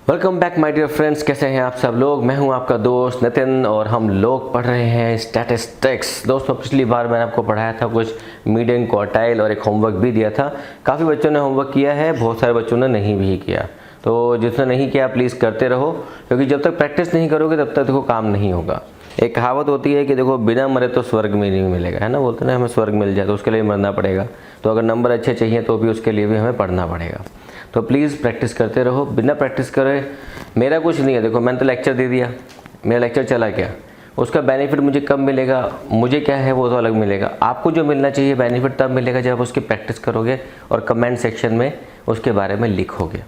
Welcome back my dear friends, कैसे हैं आप सब लोग। मैं हूं आपका दोस्त नितिन और हम लोग पढ़ रहे हैं स्टैटिस्टिक्स। दोस्तों, पिछली बार मैंने आपको पढ़ाया था कुछ मीडियन क्वार्टाइल और एक होमवर्क भी दिया था। काफ़ी बच्चों ने होमवर्क किया है, बहुत सारे बच्चों ने नहीं भी किया। तो जिसने नहीं किया प्लीज़ करते रहो, क्योंकि जब तक प्रैक्टिस नहीं करोगे तब तक देखो काम नहीं होगा। एक कहावत होती है कि देखो बिना मरे तो स्वर्ग में नहीं मिलेगा, है ना। बोलते हैं ना हमें स्वर्ग मिल जाए तो उसके लिए मरना पड़ेगा। तो अगर नंबर अच्छे चाहिए तो भी उसके लिए भी हमें पढ़ना पड़ेगा। तो प्लीज़ प्रैक्टिस करते रहो, बिना प्रैक्टिस करे मेरा कुछ नहीं है। देखो मैंने तो लेक्चर दे दिया, मेरा लेक्चर चला गया, उसका बेनिफिट मुझे कब मिलेगा, मुझे क्या है वो तो अलग मिलेगा। आपको जो मिलना चाहिए बेनिफिट तब मिलेगा जब आप उसकी प्रैक्टिस करोगे और कमेंट सेक्शन में उसके बारे में लिखोगे।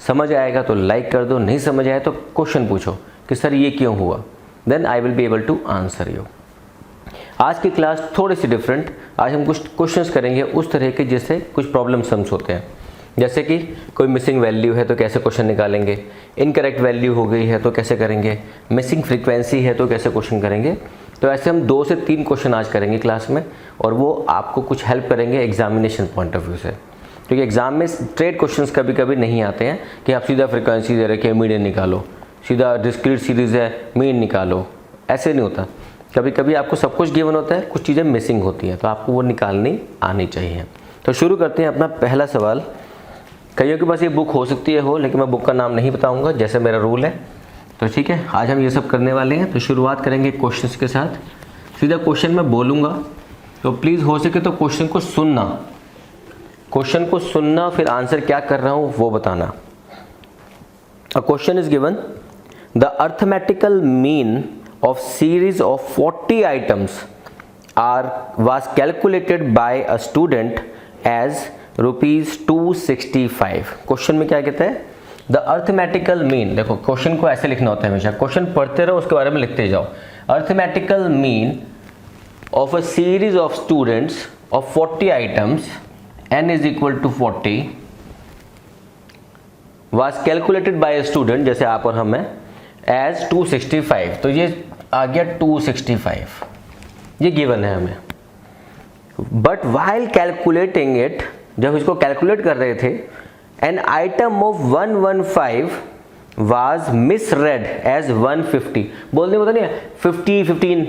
समझ आएगा तो लाइक कर दो, नहीं समझ आए तो क्वेश्चन पूछो कि सर ये क्यों हुआ, then I will be able to answer you. आज की क्लास थोड़ी सी डिफरेंट। आज हम कुछ क्वेश्चंस करेंगे उस तरह के जिससे कुछ प्रॉब्लम सम्स होते हैं। जैसे कि कोई मिसिंग वैल्यू है तो कैसे क्वेश्चन निकालेंगे, इनकरेक्ट वैल्यू हो गई है तो कैसे करेंगे, मिसिंग फ्रीक्वेंसी है तो कैसे क्वेश्चन करेंगे। तो ऐसे हम 2 से 3 क्वेश्चन आज करेंगे क्लास में, और वो आपको कुछ हेल्प करेंगे एग्जामिनेशन पॉइंट ऑफ व्यू से। क्योंकि एग्जाम में स्ट्रेट क्वेश्चंस कभी कभी नहीं आते हैं कि आप सीधा फ्रीक्वेंसी दे रखे मीडियन निकालो, सीधा डिस्क्रीट सीरीज़ है मीन निकालो, ऐसे नहीं होता। कभी कभी आपको सब कुछ गिवन होता है, कुछ चीज़ें मिसिंग होती हैं, तो आपको वो निकालनी आनी चाहिए। तो शुरू करते हैं अपना पहला सवाल। कईयों के पास ये बुक हो सकती है हो, लेकिन मैं बुक का नाम नहीं बताऊंगा जैसे मेरा रूल है। तो ठीक है, आज हम ये सब करने वाले हैं। तो शुरुआत करेंगे क्वेश्चंस के साथ। सीधा क्वेश्चन मैं बोलूँगा, तो प्लीज़ हो सके तो क्वेश्चन को सुनना, फिर आंसर क्या कर रहा हूँ वो बताना। A question is given, the arithmetical mean of series of 40 items was calculated by a student as ₹265। Question में क्या कहते हैं, द अर्थमेटिकल मीन। देखो क्वेश्चन को ऐसे लिखना होता है हमेशा, क्वेश्चन पढ़ते रहो उसके बारे में लिखते जाओ। Arithmetical mean of a series of students of 40 items n is equal to 40 was calculated by a student, जैसे आप और हम हैं, एज 265। तो ये आ गया 265, ये गिवन है हमें। बट वाइल कैलकुलेटिंग इट, जब इसको कैलकुलेट कर रहे थे, an item of 115 was misread as 150। बोलने होता नहीं है 50 15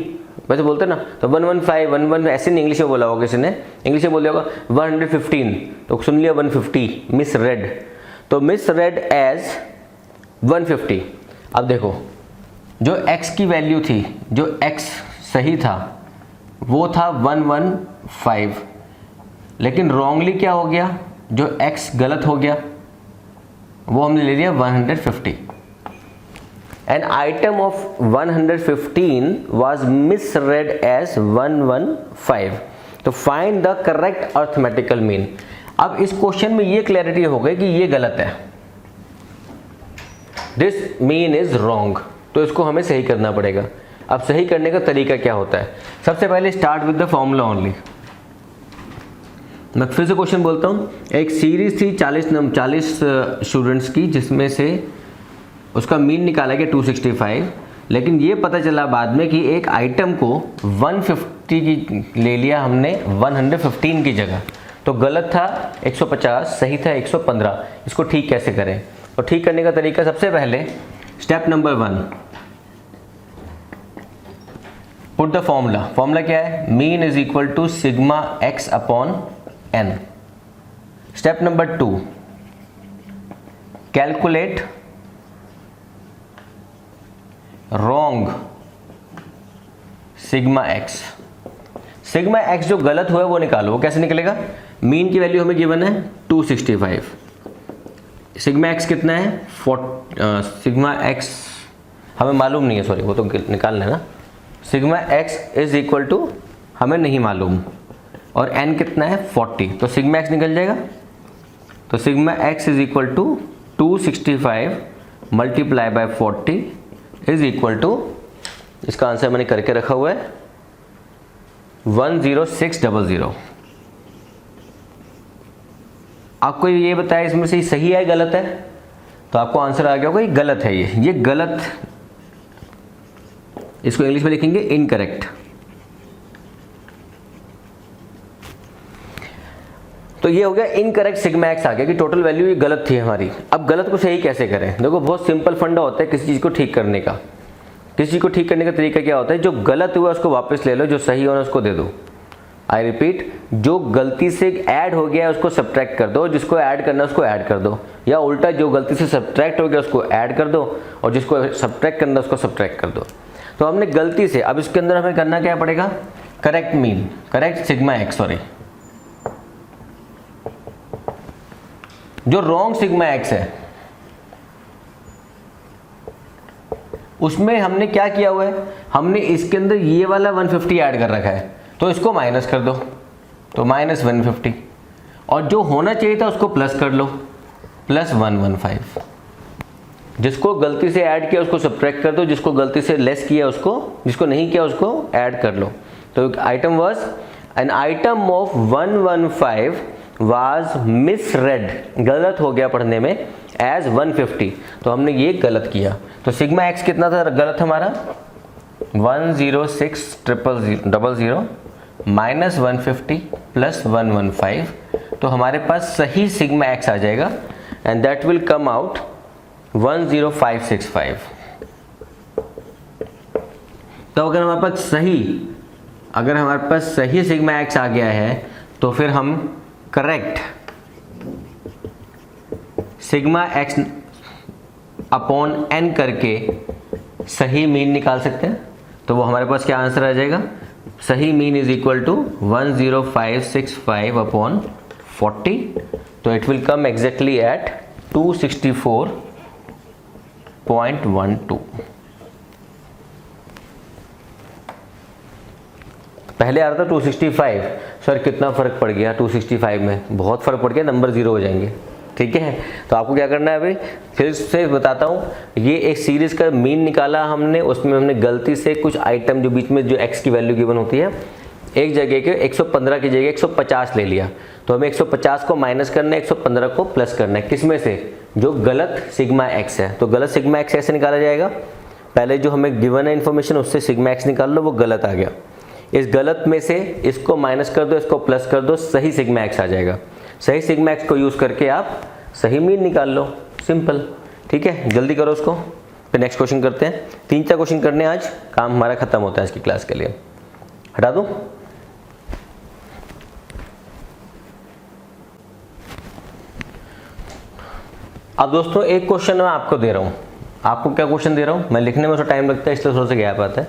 वैसे बोलते ना, तो 115 11 ऐसे नहीं इंग्लिश में बोला होगा किसी ने, इंग्लिश में बोल होगा 115, तो सुन लिया 150 मिसरेड, तो मिसरेड एज 150। अब देखो जो x की वैल्यू थी, जो x सही था वो था 115, लेकिन रॉन्गली क्या हो गया, जो x गलत हो गया वो हमने ले लिया 150। An item of 115 was misread as 115। तो find the correct arithmetical mean. अब इस क्वेश्चन में ये क्लैरिटी हो गई कि ये गलत है, दिस मीन इज रॉन्ग, तो इसको हमें सही करना पड़ेगा। अब सही करने का तरीका क्या होता है, सबसे पहले start with the formula only. मैं फिर से क्वेश्चन बोलता हूँ। एक सीरीज थी 40 स्टूडेंट्स की, जिसमें से उसका मीन निकाला गया 265, लेकिन ये पता चला बाद में कि एक आइटम को 150 की ले लिया हमने 115 की जगह, तो गलत था 150, सही था 115। इसको ठीक कैसे करें, और ठीक करने का तरीका सबसे पहले step number 1, put the formula क्या है, mean is equal to sigma x upon n। Step number 2, calculate wrong sigma x। Sigma x जो गलत हुआ है वो निकालो। वो कैसे निकलेगा, मीन की वैल्यू हमें गिवन है 265, सिग्मा x कितना है सिग्मा x हमें मालूम नहीं है, सॉरी वो तो निकालना है ना। Sigma x is equal to हमें नहीं मालूम, और n कितना है 40, तो सिग्मा x निकल जाएगा। तो sigma x is equal to 265 multiply by 40 is equal to, इसका आंसर मैंने करके रखा हुआ है 10600। आपको ये बताया इसमें से सही है गलत है, तो आपको आंसर आ गया होगा ये गलत है, ये गलत, इसको इंग्लिश में लिखेंगे इनकरेक्ट। तो ये हो गया इनकरेक्ट सिग्मा एक्स आ गया कि टोटल वैल्यू ये गलत थी हमारी। अब गलत को सही कैसे करें? देखो बहुत सिंपल फंडा होता है किसी चीज़ को ठीक करने का। किसी चीज़ को ठीक करने का तरीका क्या होता है? जो गलत हुआ उसको वापस ले लो, जो सही होना उसको दे दो। आई रिपीट, जो गलती से ऐड हो गया है उसको सब्ट्रैक्ट कर दो, जिसको ऐड करना है उसको ऐड कर दो, या उल्टा जो गलती से सब्ट्रैक्ट हो गया उसको ऐड कर दो और जिसको सब्ट्रैक्ट करना है उसको सब्ट्रैक्ट कर दो। तो हमने गलती से, अब इसके अंदर हमें करना क्या पड़ेगा? Correct mean, correct sigma x, sorry जो रॉन्ग सिग्मा एक्स है उसमें हमने क्या किया हुआ है? हमने इसके अंदर ये वाला 150 ऐड कर रखा है, तो इसको माइनस कर दो, तो माइनस 150, और जो होना चाहिए था उसको प्लस कर लो, प्लस 115। जिसको गलती से ऐड किया उसको सब्ट्रैक्ट कर दो, जिसको गलती से लेस किया उसको, जिसको नहीं किया उसको ऐड कर लो। तो item was an item of 115 was misread, गलत हो गया पढ़ने में, एज 150, तो हमने ये गलत किया। तो सिग्मा एक्स कितना था गलत हमारा? 106,000 माइनस 150 प्लस 115, तो हमारे पास सही सिग्मा एक्स आ जाएगा and that will come out 10565। तो अगर हमारे पास सही सिग्मा एक्स आ गया है तो फिर हम correct sigma X upon N करके सही मीन निकाल सकते हैं। तो वो हमारे पास क्या आंसर आ जाएगा? सही mean is equal to 10565 upon 40, तो it will come exactly at 264.12। पहले आ रहा था 265, सर कितना फ़र्क पड़ गया 265 में? बहुत फ़र्क पड़ गया, नंबर ज़ीरो हो जाएंगे। ठीक है, तो आपको क्या करना है अभी फिर से बताता हूँ। ये एक सीरीज़ का मीन निकाला हमने, उसमें हमने गलती से कुछ आइटम जो बीच में जो एक्स की वैल्यू गिवन होती है, एक जगह के 115 की जगह 150 ले लिया, तो हमें 150 को माइनस करना है, 115 को प्लस करना है। किस में से? जो गलत सिग्मा एक्स है। तो गलत सिग्मा एक्स ऐसे निकाला जाएगा, पहले जो हमें गिवन है इन्फॉर्मेशन उससे सिग्मा एक्स निकाल लो, वो गलत आ गया। इस गलत में से इसको माइनस कर दो, इसको प्लस कर दो, सही सिग्मा एक्स आ जाएगा। सही सिग्मा एक्स को यूज़ करके आप सही मीन निकाल लो, सिंपल। ठीक है, जल्दी करो उसको, फिर नेक्स्ट क्वेश्चन करते हैं। 3-4 क्वेश्चन करने आज, काम हमारा खत्म होता है आज की क्लास के लिए। हटा दूं? अब दोस्तों एक क्वेश्चन मैं आपको दे रहा हूँ। आपको क्या क्वेश्चन दे रहा हूँ? मैं लिखने में थोड़ा टाइम लगता है इसलिए थोड़ा सा गैप आता है।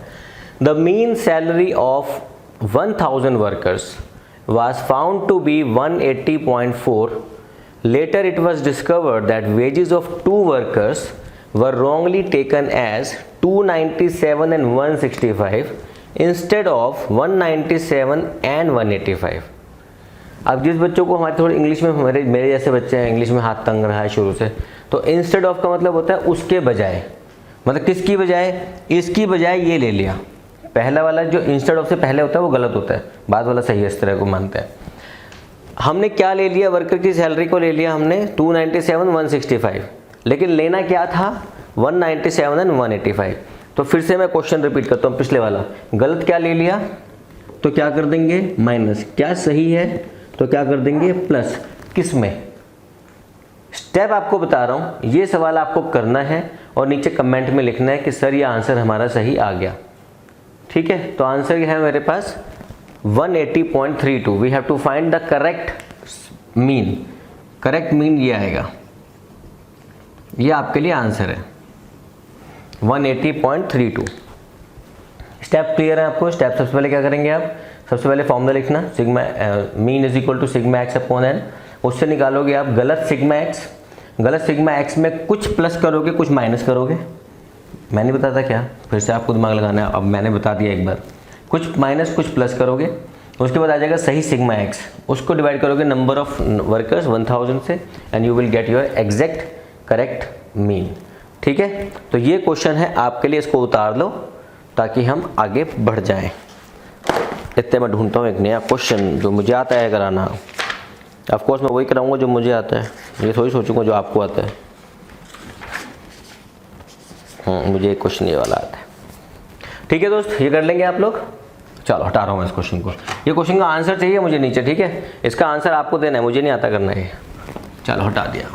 The mean salary of 1000 workers was found to be 180.4. Later it was discovered that wages of 2 workers were wrongly taken as 297 and 165 instead of 197 and 185. अब जिस बच्चों को हमारे थोड़ी इंग्लिश में, मेरे जैसे बच्चे हैं, इंग्लिश में हाथ तंग रहा है शुरू से, तो इंस्टेड ऑफ का मतलब होता है उसके बजाय, मतलब किसकी बजाय? इसकी बजाय ये ले लिया। पहला वाला जो इंस्टेड ऑफ से पहले होता है वो गलत होता है, बाद वाला सही है, इस तरह को मानते हैं। हमने क्या ले लिया? वर्कर की सैलरी को ले लिया हमने 297 165, लेकिन लेना क्या था? 197 एंड 185। तो फिर से मैं क्वेश्चन रिपीट करता हूँ, पिछले वाला गलत क्या ले लिया तो क्या कर देंगे? माइनस। क्या सही है तो क्या कर देंगे? प्लस। किस में? स्टेप आपको बता रहा हूँ, ये सवाल आपको करना है और नीचे कमेंट में लिखना है कि सर ये आंसर हमारा सही आ गया। ठीक है, तो आंसर है मेरे पास 180.32। We have to find the correct mean. Correct mean ये आएगा, ये आपके लिए आंसर है 180.32। स्टेप क्लियर है आपको? स्टेप सबसे पहले क्या करेंगे आप? सबसे पहले फॉर्मूला लिखना, sigma mean is equal to sigma X upon N. उससे निकालोगे आप गलत सिग्मा एक्स। गलत सिग्मा एक्स में कुछ प्लस करोगे, कुछ माइनस करोगे। मैंने बताया था क्या? फिर से आपको दिमाग लगाना है, अब मैंने बता दिया एक बार। कुछ माइनस कुछ प्लस करोगे, उसके बाद आ जाएगा सही सिग्मा एक्स, उसको डिवाइड करोगे नंबर ऑफ वर्कर्स 1000 से and you will get your exact correct mean. ठीक है, तो ये क्वेश्चन है आपके लिए, इसको उतार लो ताकि हम आगे बढ़ जाएं। इतने मैं ढूंढता हूँ एक नया क्वेश्चन जो मुझे आता है कराना। ऑफ कोर्स मैं वही कराऊंगा जो मुझे आता है, ये थोड़ी सोचूंगा जो आपको आता है। मुझे एक क्वेश्चन ये वाला आता है। ठीक है दोस्त, ये कर लेंगे आप लोग। चलो हटा रहा हूँ मैं इस क्वेश्चन को। ये क्वेश्चन का आंसर चाहिए मुझे नीचे, ठीक है, इसका आंसर आपको देना है, मुझे नहीं आता करना है। चलो हटा दिया।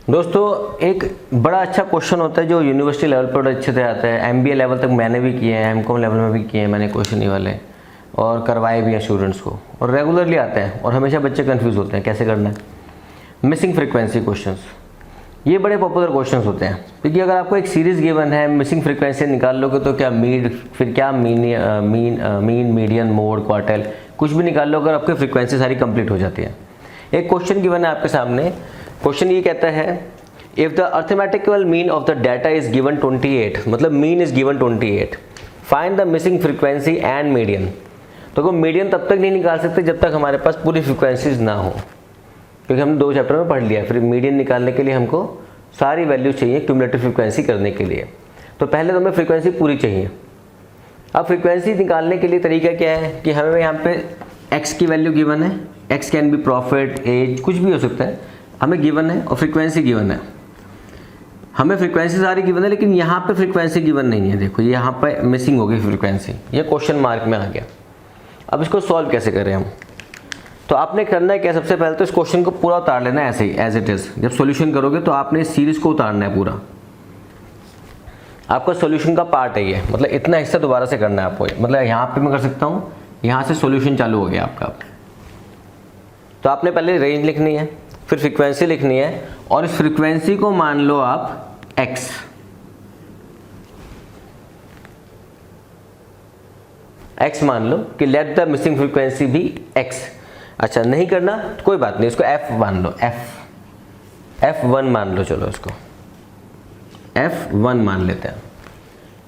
दोस्तों एक बड़ा अच्छा क्वेश्चन होता है जो यूनिवर्सिटी लेवल पर बड़ा अच्छे से आता है, MBA लेवल तक मैंने भी किए हैं, MCOM लेवल में भी किए हैं मैंने क्वेश्चन ये वाले, और करवाए भी हैं स्टूडेंट्स को, और रेगुलरली आते हैं और हमेशा बच्चे कंफ्यूज होते हैं कैसे करना है। मिसिंग फ्रीक्वेंसी क्वेश्चंस, ये बड़े पॉपुलर क्वेश्चंस होते हैं, क्योंकि अगर आपको एक सीरीज़ गिवन है, मिसिंग फ्रीक्वेंसी निकाल लोगे तो क्या मीन मीडियन मोड क्वार्टाइल कुछ भी निकाल लो, अगर आपकी फ्रीक्वेंसी सारी कंप्लीट हो जाती है। एक क्वेश्चन गिवन है आपके सामने, क्वेश्चन ये कहता है if the arithmetical mean of the data is given 28, मतलब mean is given 28, find the missing frequency and median. तो मीडियन तब तक नहीं निकाल सकते जब तक हमारे पास पूरी फ्रीक्वेंसीज ना हो, क्योंकि हमने 2 चैप्टर में पढ़ लिया। फिर मीडियन निकालने के लिए हमको सारी वैल्यू चाहिए क्यूमुलेटिव फ्रीक्वेंसी करने के लिए, तो पहले तो हमें फ्रीक्वेंसी पूरी चाहिए। अब फ्रीक्वेंसी निकालने के लिए तरीका क्या है कि हमें यहाँ पे x की वैल्यू गिवन है, x can be profit, age, कुछ भी हो सकता है, हमें गिवन है, और फ्रीक्वेंसी गिवन है। हमें फ्रीक्वेंसी सारी गिवन है, लेकिन यहाँ पे फ्रीक्वेंसी गिवन नहीं है। देखो यहाँ पे मिसिंग हो गई फ्रीक्वेंसी, ये क्वेश्चन मार्क में आ गया। अब इसको सॉल्व कैसे करें हम? तो आपने करना है क्या, सबसे पहले तो इस क्वेश्चन को पूरा उतार लेना है ऐसे ही एज इट इज़। जब सॉल्यूशन करोगे तो आपने इस सीरीज को उतारना है पूरा, आपका सॉल्यूशन का पार्ट है ये, मतलब इतना हिस्सा दोबारा से करना है आपको। मतलब यहाँ पे मैं कर सकता हूँ, यहाँ से सॉल्यूशन चालू हो गया आपका। तो आपने पहले रेंज लिखनी है, फिर फ्रीक्वेंसी लिखनी है, और इस फ्रीक्वेंसी को मान लो आप x, x मान लो कि लेट द मिसिंग फ्रीक्वेंसी भी x। अच्छा नहीं करना तो कोई बात नहीं, इसको f मान लो, f1 मान लो, चलो इसको f1 मान लेते हैं।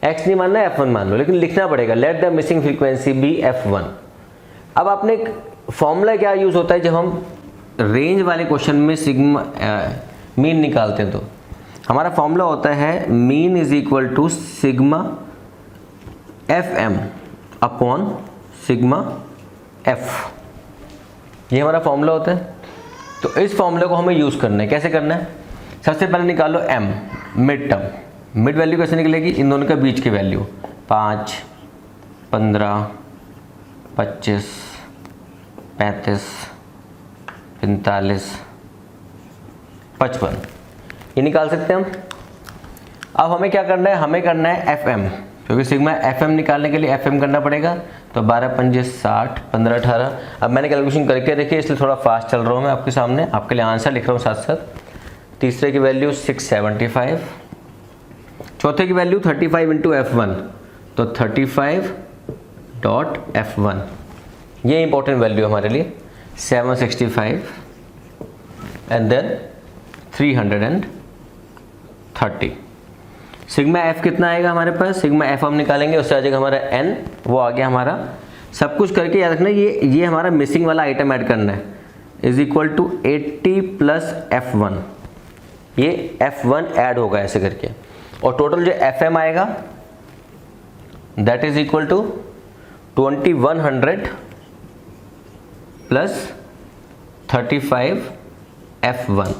x नहीं मानना, f1 मान लो, लेकिन लिखना पड़ेगा लेट द मिसिंग फ्रीक्वेंसी भी f1। अब आपने एक फॉर्मूला क्या यूज होता है जब हम रेंज वाले क्वेश्चन में सिग्मा मीन निकालते हैं, तो हमारा फॉर्मूला होता है mean is equal to sigma FM upon sigma F, ये हमारा फॉर्मूला होता है। तो इस फॉर्मूले को हमें यूज़ करना है। कैसे करना है? सबसे पहले निकालो M, mid term. Mid value कैसे निकलेगी? इन दोनों के बीच की वैल्यू 5, 15, 25, 35, 45, 55, ये निकाल सकते हैं हम। अब हमें क्या करना है? हमें करना है FM, क्योंकि सिग्मा FM निकालने के लिए FM करना पड़ेगा। तो 12 पंजे 60, 15 18। अब मैंने कैलकुलेशन करके देखी, इसलिए थोड़ा फास्ट चल रहा हूँ मैं आपके सामने, आपके लिए आंसर लिख रहा हूँ साथ साथ। तीसरे की वैल्यू 675, चौथे की वैल्यू 35 इंटू F1, तो 35.F1, ये इंपॉर्टेंट वैल्यू हमारे लिए। 765 एंड देन 330। सिग्मा F कितना आएगा हमारे पास? सिग्मा F हम निकालेंगे, उससे आ जाएगा हमारा N, वो आ गया हमारा। सब कुछ करके याद रखना ये हमारा मिसिंग वाला आइटम ऐड करना है, is equal to 80 plus F1, ये F1 ऐड होगा ऐसे करके, और टोटल जो FM आएगा that is equal to 2100 plus 35 F1,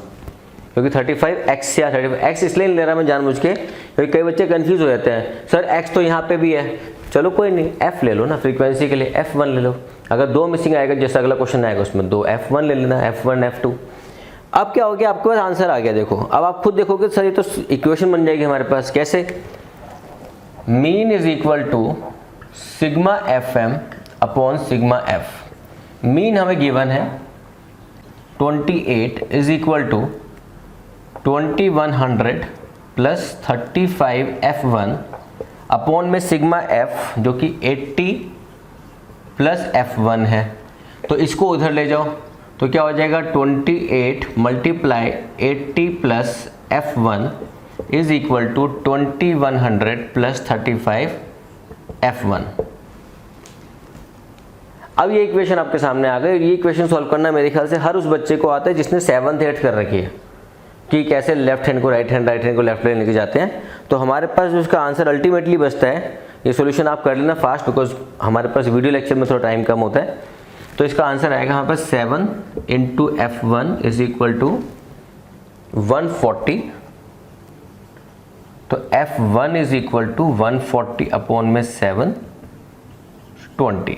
क्योंकि 35 x या 35 x इसलिए ले रहा मैं जानबूझ के, क्योंकि कई बच्चे कंफ्यूज हो जाते हैं, सर x तो यहाँ पे भी है, चलो कोई नहीं f ले लो ना, फ्रीक्वेंसी के लिए F1 ले लो। अगर 2 मिसिंग आएगा, जैसा अगला क्वेश्चन आएगा उसमें 2 F1 ले लेना, F1 F2। अब क्या हो गया, आपके पास आंसर आ गया। देखो अब आप खुद देखोगे सर ये तो इक्वेशन बन जाएगी हमारे पास। कैसे? Mean is equal to sigma FM upon sigma F। Mean हमें गिवन है 28 is equal to 2100 plus 35 F1 upon में सिग्मा F जो कि 80 प्लस F1 है। तो इसको उधर ले जाओ तो क्या हो जाएगा, 28 multiply 80 plus F1 is equal to 2100 plus 35 F1। अब ये इक्वेशन आपके सामने आ गई। ये इक्वेशन सॉल्व करना मेरे ख्याल से हर उस बच्चे को आता है जिसने 7th 8th कर रखी है कि कैसे लेफ्ट हैंड को राइट हैंड को लेफ्ट हैंड लेके जाते हैं। तो हमारे पास उसका आंसर अल्टीमेटली बचता है। ये सॉल्यूशन आप कर लेना फास्ट, बिकॉज हमारे पास वीडियो लेक्चर में थोड़ा टाइम कम होता है। तो इसका आंसर आएगा यहाँ पर 7 into F1 is equal to 140। तो F1 is equal to 140 upon में 7, 20।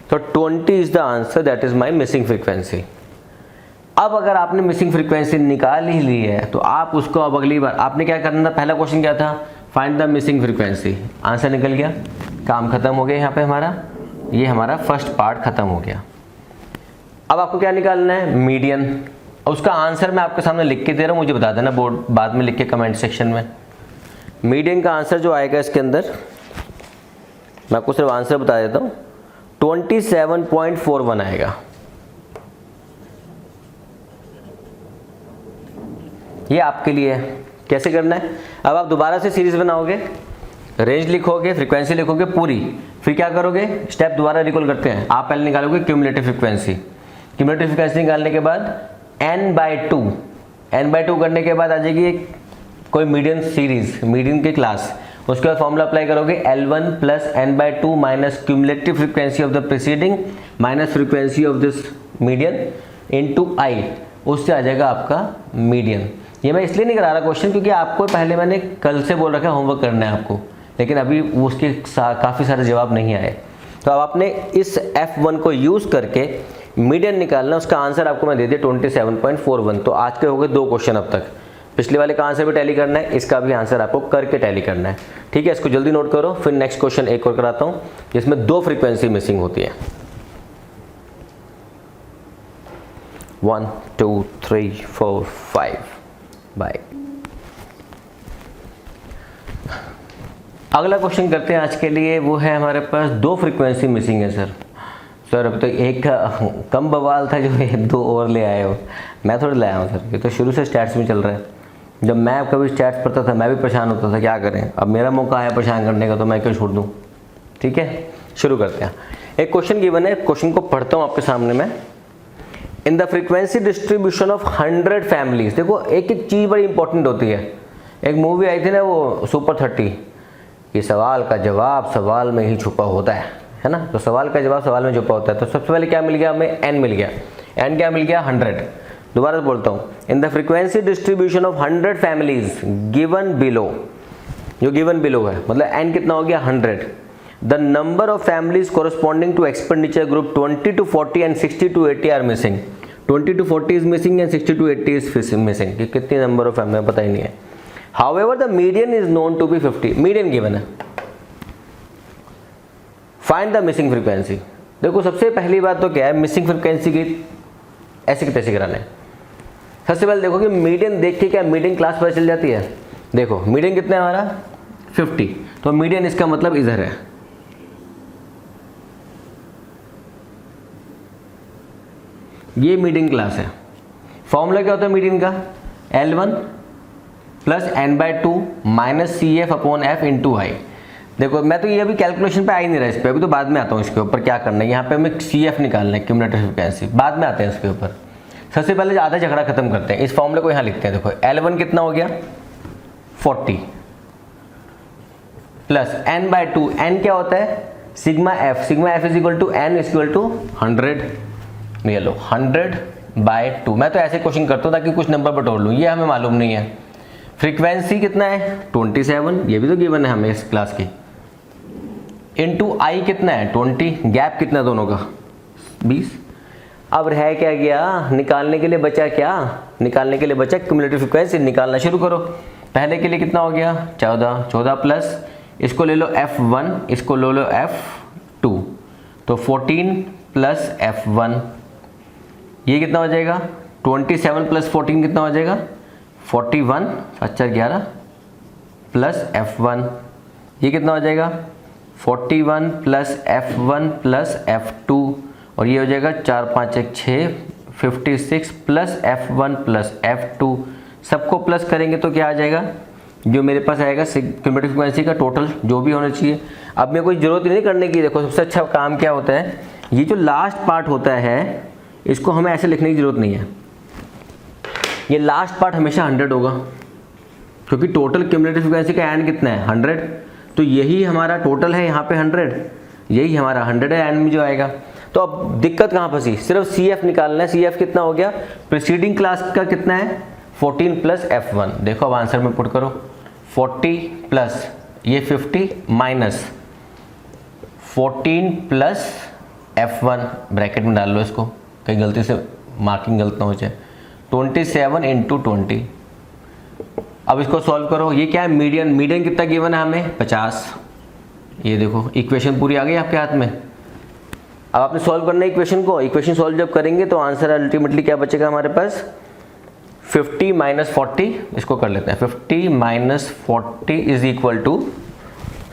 तो 20 is the answer, that is my missing frequency. अब अगर आपने मिसिंग फ्रीक्वेंसी निकाल ही ली है तो आप उसको अब अगली बार आपने क्या करना था, पहला क्वेश्चन क्या था, find the missing frequency. Answer निकल गया, काम खत्म हो गया। यहाँ पे हमारा ये हमारा फर्स्ट पार्ट खत्म हो गया। अब आपको क्या निकालना है, मीडियन। उसका आंसर मैं आपके सामने लिख के दे रहा हूँ, मुझे बता देना बोर्ड बाद में लिख के कमेंट सेक्शन में। मीडियन का आंसर जो आएगा इसके अंदर, मैं आपको सिर्फ आंसर बता देता हूँ, 27.41 आएगा। ये आपके लिए है। कैसे करना है, अब आप दोबारा से सीरीज बनाओगे, रेंज लिखोगे, फ्रीक्वेंसी लिखोगे पूरी, फिर क्या करोगे, स्टेप दोबारा रिकॉल करते हैं। आप पहले निकालोगे क्यूमुलेटिव फ्रीक्वेंसी। क्यूमुलेटिव फ्रीक्वेंसी निकालने के बाद n/2 करने के बाद आ जाएगी एक कोई मीडियन सीरीज, मीडियन की क्लास। उसके बाद फॉर्मूला अप्लाई करोगे, L1 plus n/2 minus cumulative frequency of the preceding minus frequency of this median into i, उससे आ जाएगा आपका मीडियन। ये मैं इसलिए नहीं करा रहा क्वेश्चन क्योंकि आपको पहले मैंने कल से बोल रखा है होमवर्क करना है आपको, लेकिन अभी उसके काफ़ी सारे जवाब नहीं आए। तो अब आपने इस F1 को यूज़ करके मीडियन निकालना, उसका आंसर आपको मैं दे दिया 27.41। तो आज के हो गए 2 क्वेश्चन अब तक। पिछले वाले का आंसर भी टैली करना है, इसका भी आंसर आपको करके टैली करना है। ठीक है, इसको जल्दी नोट करो, फिर नेक्स्ट क्वेश्चन एक और कराता हूँ जिसमें 2 फ्रीक्वेंसी मिसिंग होती है। 1 2 3 4 5 बाय। अगला क्वेश्चन करते हैं आज के लिए, वो है हमारे पास 2 फ्रीक्वेंसी मिसिंग है सर अब तो एक कम बवाल था जो 2 और ले आए हो। मैं थोड़ा लाया हूँ सर, ये तो शुरू से स्टैट्स में चल रहा है। जब मैं कभी स्टैट्स पढ़ता था मैं भी परेशान होता था, क्या करें, अब मेरा मौका आया परेशान करने का तो मैं क्यों छोड़ दूँ। ठीक है, शुरू करते हैं। एक क्वेश्चन गिवन है, क्वेश्चन को पढ़ता हूँ आपके सामने में। इन the frequency distribution of 100 families, देखो एक एक चीज़ बड़ी इंपॉर्टेंट होती है। एक मूवी आई थी ना वो सुपर 30, ये सवाल का जवाब सवाल में ही छुपा होता है ना। तो सवाल का जवाब सवाल में छुपा होता है। तो सबसे पहले क्या मिल गया हमें, n मिल गया। n क्या मिल गया, 100। दोबारा बोलता हूँ, in the frequency distribution of 100 families given below, जो गिवन बिलो है मतलब n कितना हो गया 100। The number of families corresponding to expenditure group 20 to 40 and 60 to 80 are missing. 20 to 40 is missing and 60 to 80 is missing. कि कितनी number of family पता ही नहीं है। However the median is known to be 50, median given है। Find the missing frequency. देखो सबसे पहली बात तो क्या है, मिसिंग फ्रीक्वेंसी की ऐसे की तैसे कराना है। सबसे पहले देखो कि मीडियन देख के क्या मीडियन क्लास पता चल जाती है। देखो मीडियन कितना है हमारा 50, तो मीडियन इसका मतलब इधर है। ये मीडियन क्लास है। फॉर्मूला क्या होता है मीडियन का, L1 plus n/2 minus CF upon F into I. देखो मैं तो ये अभी कैलकुलेशन पे आ ही नहीं रहा इस पे, अभी तो बाद में आता हूँ इसके ऊपर क्या करना है। यहाँ पे हमें CF निकालना है, क्यूमुलेटिव फ्रीक्वेंसी, बाद में आते हैं इसके ऊपर। सबसे पहले आधा झगड़ा खत्म करते हैं, इस फॉर्मूले को यहाँ लिखते हैं। देखो L1 कितना हो गया 40 प्लस n/2, n क्या होता है sigma F, sigma F is equal to n is equal to 100। ये लो 100/2। मैं तो ऐसे क्वेश्चन करता हूँ ताकि कुछ नंबर बटोर लूँ, ये हमें मालूम नहीं है। फ्रीक्वेंसी कितना है 27, ये भी तो गिवन है हमें इस क्लास की, इनटू आई कितना है 20, गैप कितना दोनों का 20। अब रह क्या गया, निकालने के लिए बचा क्या, निकालने के लिए बचा क्यूमुलेटिव फ्रीक्वेंसी। निकालना शुरू करो। पहले के लिए कितना हो गया 14, 14 प्लस इसको ले लो F1, इसको ले लो F2, तो 14 प्लस F1, ये कितना हो जाएगा 27 प्लस 14 कितना हो जाएगा 41, 11 प्लस F1, ये कितना हो जाएगा 41 प्लस F1 प्लस F2, और ये हो जाएगा 4 5 1 6 56 प्लस F1 प्लस F2। सबको प्लस करेंगे तो क्या आ जाएगा, जो मेरे पास आएगा क्यूमुलेटिव फ्रीक्वेंसी का टोटल जो भी होना चाहिए। अब मेरे कोई ज़रूरत नहीं करने की। देखो सबसे अच्छा काम क्या होता है, ये जो लास्ट पार्ट होता है इसको हमें ऐसे लिखने की ज़रूरत नहीं है। ये लास्ट पार्ट हमेशा 100 होगा क्योंकि टोटल क्यूमुलेटिव फ्रीक्वेंसी का एंड कितना है 100, तो यही हमारा टोटल है यहाँ पे 100। यही हमारा 100 है एंड में जो आएगा। तो अब दिक्कत कहाँ फंसी, सिर्फ CF निकालना है। CF कितना हो गया, प्रीसीडिंग क्लास का कितना है 14 प्लस F1। देखो अब आंसर में पुट करो 40 प्लस ये 50 माइनस 14 प्लस F1 ब्रैकेट में डाल लो इसको, कहीं गलती से मार्किंग गलत ना हो जाए। 27 इंटू 20। अब इसको सॉल्व करो, ये क्या है मीडियन, मीडियन कितना गिवन है हमें 50। ये देखो इक्वेशन पूरी आ गई आपके हाथ में। अब आपने सॉल्व करना है इक्वेशन को। इक्वेशन सॉल्व जब करेंगे तो आंसर अल्टीमेटली क्या बचेगा हमारे पास 50 माइनस 40। इसको कर लेते हैं 50 minus 40 is equal to,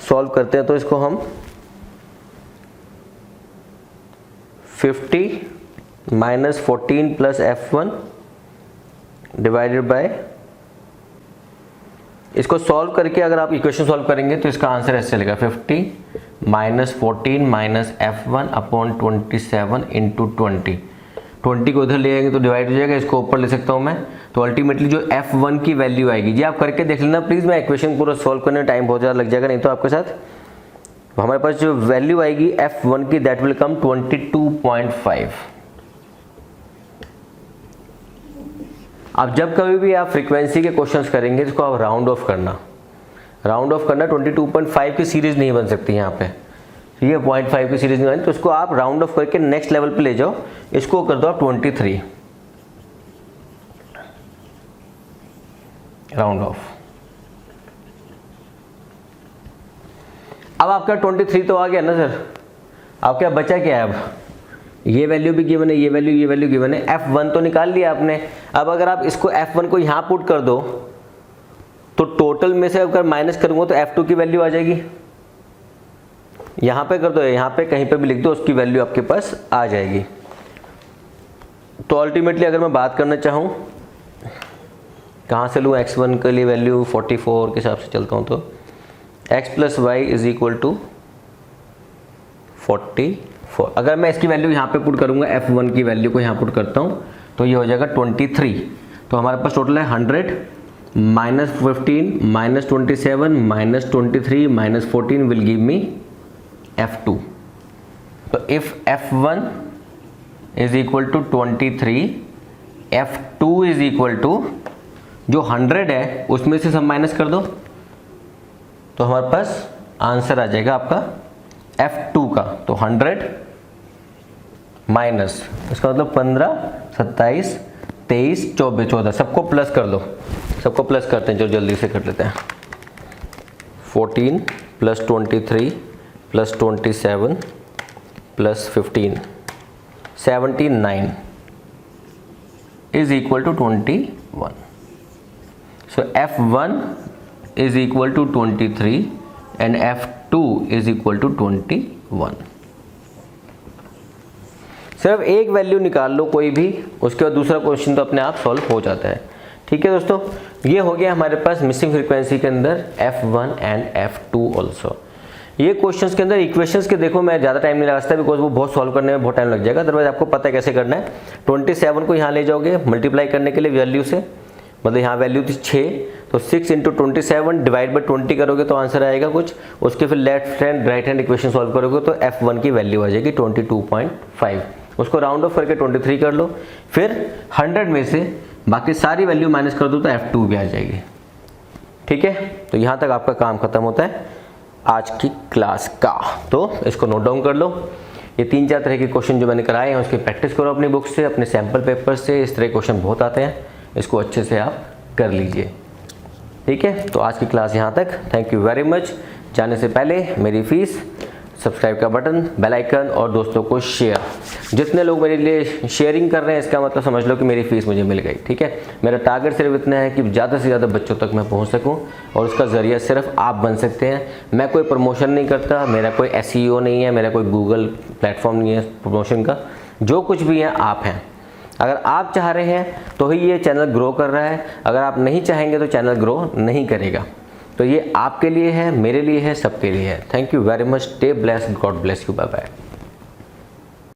solve करते हैं तो इसको हम 50 minus 14 plus F1 divided by, इसको सॉल्व करके अगर आप इक्वेशन सॉल्व करेंगे तो इसका आंसर ऐसे चलेगा 50 minus 14 minus F1 upon 27 into 20 को इधर ले आएंगे तो डिवाइड हो जाएगा, इसको ऊपर ले सकता हूँ मैं। तो अल्टीमेटली जो F1 की वैल्यू आएगी, जी आप करके देख लेना प्लीज़, मैं इक्वेशन पूरा सॉल्व करने में टाइम बहुत ज़्यादा लग जाएगा नहीं तो आपके साथ। हमारे पास जो वैल्यू आएगी F1 की दैट विल कम 22.5। अब जब कभी भी आप फ्रीक्वेंसी के क्वेश्चंस करेंगे इसको आप राउंड ऑफ करना, 22.5 की सीरीज नहीं बन सकती यहाँ पे, ठीक है 0.5 की सीरीज नहीं बनी तो इसको आप राउंड ऑफ करके नेक्स्ट लेवल पे ले जाओ, इसको कर दो आप 23 राउंड ऑफ। अब आपका 23 तो आ गया ना सर, अब क्या बचा क्या है, अब ये वैल्यू भी गिवन है, ये वैल्यू गिवन है, F1 तो निकाल लिया आपने। अब अगर आप इसको F1 को यहाँ पुट कर दो तो टोटल में से अगर माइनस करूँगा तो F2 की वैल्यू आ जाएगी, यहाँ पे कर दो, यहाँ पे कहीं पे भी लिख दो, उसकी वैल्यू आपके पास आ जाएगी। तो अल्टीमेटली अगर मैं बात करना चाहूँ कहाँ से लूँ, x1 के लिए वैल्यू 44 के हिसाब से चलता हूँ तो x plus Y is equal to 44। अगर मैं इसकी वैल्यू यहाँ पे पुट करूँगा, F1 की वैल्यू को यहाँ पुट करता हूँ तो ये हो जाएगा 23। तो हमारे पास टोटल है 100 minus 15 minus 27 minus 23 minus 14 will give me F2। तो if F1 is equal to 23, F2 is equal to जो 100 है उसमें से सब माइनस कर दो तो हमारे पास आंसर आ जाएगा आपका F2 का। तो 100 माइनस इसका मतलब 15 27 23 24 14 सबको प्लस कर दो, सबको प्लस करते हैं जो जल्दी से कर लेते हैं। 14 plus 23 plus 27 plus 15 79 is equal to 21। So F1 is equal to 23 and F2 is equal to 21। सिर्फ एक वैल्यू निकाल लो कोई भी, उसके बाद दूसरा क्वेश्चन तो अपने आप सॉल्व हो जाता है। ठीक है दोस्तों, ये हो गया हमारे पास मिसिंग फ्रीक्वेंसी के अंदर F1 एंड F2 ऑल्सो। ये क्वेश्चंस के अंदर इक्वेशंस के देखो मैं ज़्यादा टाइम नहीं लगाता बिकॉज वो बहुत सॉल्व करने में बहुत टाइम लग जाएगा, अदरवाइज आपको पता है कैसे करना है। 27 को यहाँ ले जाओगे मल्टीप्लाई करने के लिए वैल्यू से, मतलब यहाँ वैल्यू थी 6 तो 6 इंटू 27 डिवाइड बाई 20 करोगे तो आंसर आएगा कुछ। उसके फिर left hand right hand equation solve करोगे तो F1 की वैल्यू आ जाएगी 22.5। उसको राउंड ऑफ करके 23 कर लो, फिर 100 में से बाकी सारी वैल्यू माइनस कर दो तो F2 भी आ जाएगी। ठीक है, तो यहाँ तक आपका काम खत्म होता है आज की क्लास का। तो इसको नोट डाउन कर लो। ये 3-4 तरह के क्वेश्चन जो मैंने कराए हैं उसकी प्रैक्टिस करो अपनी बुक से, अपने सैम्पल पेपर से। इस तरह क्वेश्चन बहुत आते हैं, इसको अच्छे से आप कर लीजिए। ठीक है, तो आज की क्लास यहाँ तक। Thank you very much. जाने से पहले मेरी फीस, सब्सक्राइब का बटन, बेल आइकन और दोस्तों को शेयर। जितने लोग मेरे लिए शेयरिंग कर रहे हैं इसका मतलब समझ लो कि मेरी फीस मुझे मिल गई। ठीक है, मेरा टारगेट सिर्फ इतना है कि ज़्यादा से ज़्यादा बच्चों तक मैं पहुंच सकूं और उसका ज़रिया सिर्फ आप बन सकते हैं। मैं कोई प्रमोशन नहीं करता, मेरा कोई SEO नहीं है, मेरा कोई गूगल प्लेटफॉर्म नहीं है प्रमोशन का। जो कुछ भी है आप हैं। अगर आप चाह रहे हैं तो ही ये चैनल ग्रो कर रहा है, अगर आप नहीं चाहेंगे तो चैनल ग्रो नहीं करेगा। तो ये आपके लिए है, मेरे लिए है, सबके लिए है। Thank you very much. Stay blessed, God bless you, bye bye.